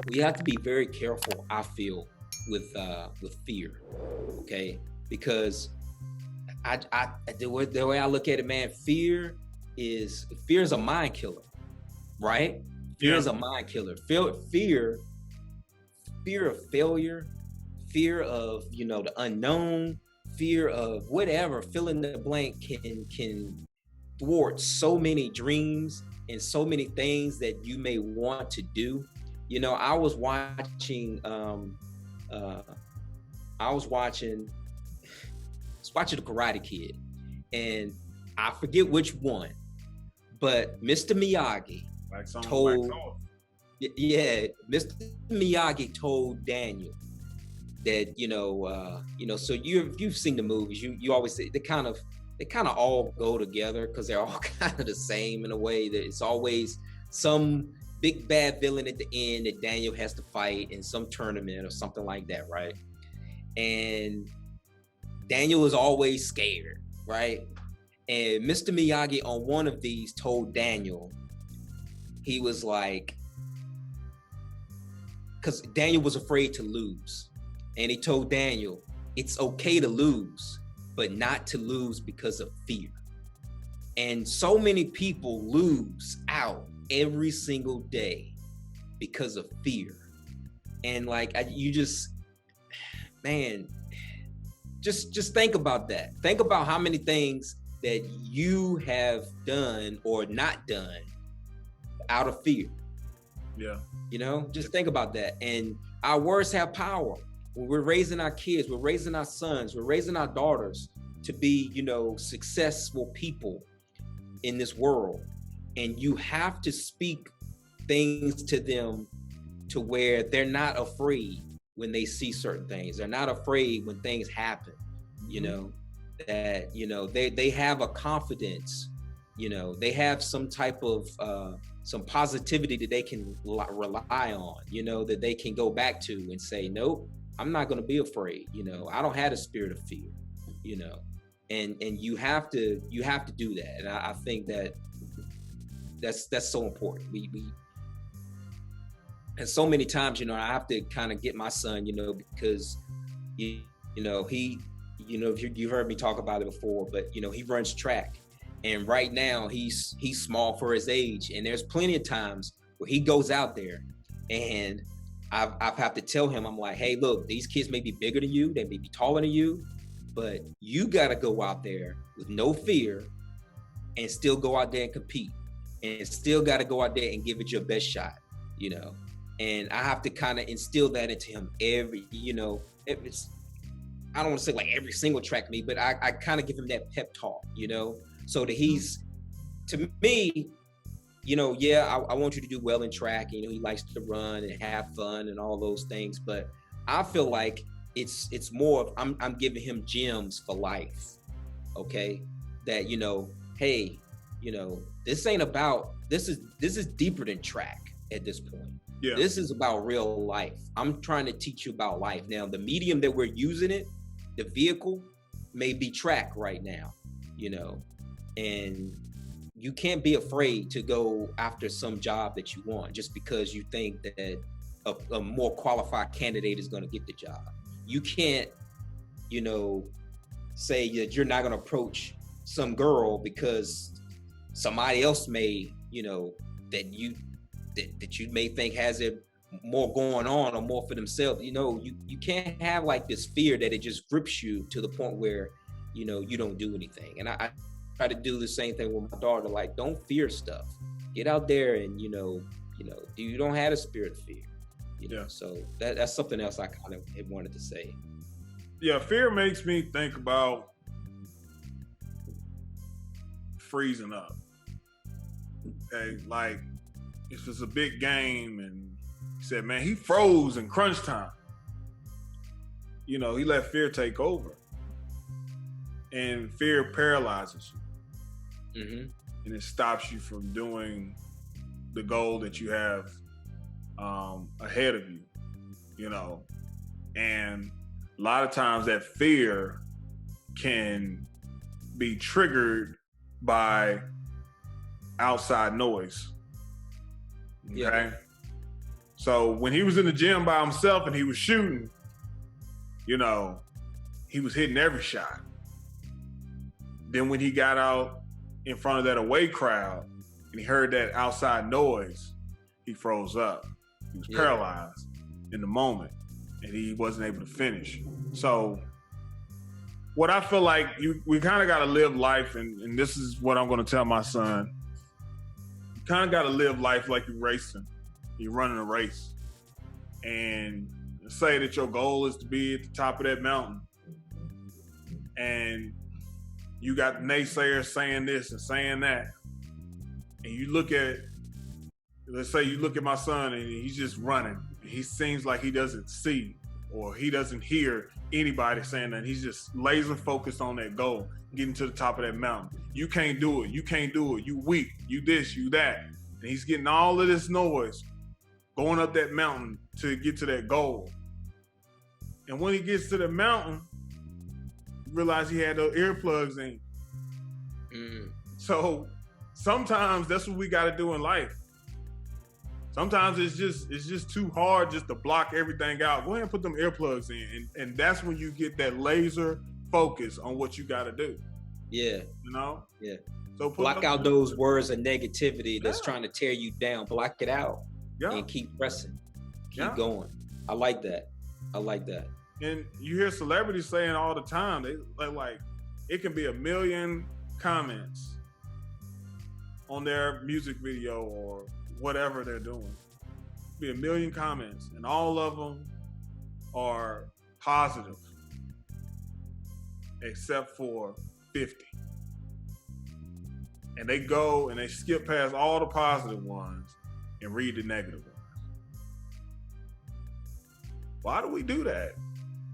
we have to be very careful, I feel, with fear, okay? Because the way I look at it, man, fear is a mind killer, right? Fear is a mind killer. Fear of failure, fear of the unknown, fear of whatever, fill in the blank, can thwart so many dreams and so many things that you may want to do. I was watching The Karate Kid, and I forget which one, but Mr. Miyagi told, Mr. Miyagi told Daniel that so you've seen the movies, you always say they kind of all go together because they're all kind of the same in a way, that it's always some big bad villain at the end that Daniel has to fight in some tournament or something like that, right? And Daniel is always scared, right? And Mr. Miyagi on one of these told Daniel, he was like, because Daniel was afraid to lose. And he told Daniel, it's okay to lose, but not to lose because of fear. And so many people lose out every single day because of fear. And just think about that. Think about how many things that you have done or not done out of fear. Yeah. Just think about that. And our words have power. When we're raising our kids, we're raising our sons, we're raising our daughters to be, successful people in this world. And you have to speak things to them to where they're not afraid when they see certain things. They're not afraid when things happen, that, they have a confidence, they have some type of, some positivity that they can rely on, that they can go back to and say, nope, I'm not going to be afraid. I don't have a spirit of fear, and you have to do that. And I think that's so important. We and so many times, I have to kind of get my son, because, he, you've heard me talk about it before, but, he runs track. And right now he's small for his age. And there's plenty of times where he goes out there and I've have to tell him, I'm like, hey, look, these kids may be bigger than you, they may be taller than you, but you got to go out there with no fear and still go out there and compete, and still got to go out there and give it your best shot, And I have to kind of instill that into him every, if it's, I don't want to say like every single track meet, but I kind of give him that pep talk, so that he's, to me, I want you to do well in track. He likes to run and have fun and all those things. But I feel like it's more of I'm giving him gems for life. Okay, that hey, this ain't about, this is deeper than track at this point. Yeah. This is about real life. I'm trying to teach you about life. Now, the medium that we're using it, the vehicle, may be track right now, and you can't be afraid to go after some job that you want just because you think that a more qualified candidate is going to get the job. You can't, say that you're not going to approach some girl because somebody else may, that you may think has it more going on or more for themselves. You can't have like this fear that it just grips you to the point where, you don't do anything. And I try to do the same thing with my daughter. Like, don't fear stuff. Get out there and, you don't have a spirit of fear. So that's something else I kind of wanted to say. Yeah, fear makes me think about freezing up. Okay, like if it's a big game and he said, man, he froze in crunch time. He let fear take over. And fear paralyzes you. Mm-hmm. And it stops you from doing the goal that you have ahead of you, and a lot of times that fear can be triggered by outside noise. Okay. Yeah. So when he was in the gym by himself and he was shooting, you know, he was hitting every shot. Then when he got out in front of that away crowd and he heard that outside noise, he froze up. He was paralyzed in the moment and he wasn't able to finish. So what I feel like we kind of got to live life, and this is what I'm going to tell my son. You kind of got to live life like you're racing. You're running a race. And say that your goal is to be at the top of that mountain. And you got naysayers saying this and saying that. And you look at, let's say you look at my son and he's just running. He seems like he doesn't see or he doesn't hear anybody saying that. He's just laser focused on that goal, getting to the top of that mountain. You can't do it. You can't do it. You weak. You this, you that. And he's getting all of this noise going up that mountain to get to that goal. And when he gets to the mountain, he realized he had those earplugs in. So sometimes that's what we got to do in life. Sometimes it's just too hard just to block everything out. Go ahead and put them earplugs in. And that's when you get that laser focus on what you got to do. Yeah. You know? Yeah. So block out those words of negativity that's trying to tear you down. Block it out and keep pressing. Keep going. I like that. I like that. And you hear celebrities saying all the time, they like it can be 1 million comments on their music video or whatever they're doing. Be 1 million comments, and all of them are positive, except for 50. And they go and they skip past all the positive ones and read the negative ones. Why do we do that?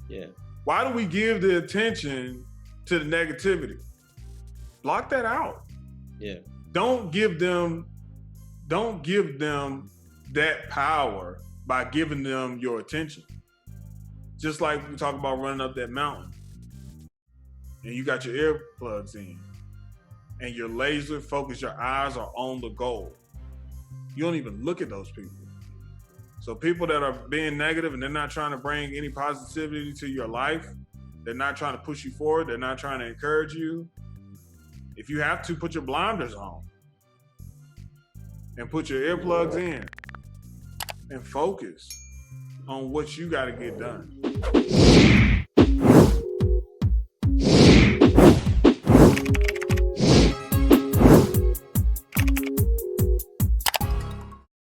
Yeah. Why do we give the attention to the negativity? Block that out. Yeah. Don't give them that power by giving them your attention. Just like we talk about running up that mountain and you got your earplugs in and you're laser focused, your eyes are on the goal. You don't even look at those people. So people that are being negative and they're not trying to bring any positivity to your life, they're not trying to push you forward, they're not trying to encourage you. If you have to, put your blinders on and put your earplugs in and focus on what you got to get done.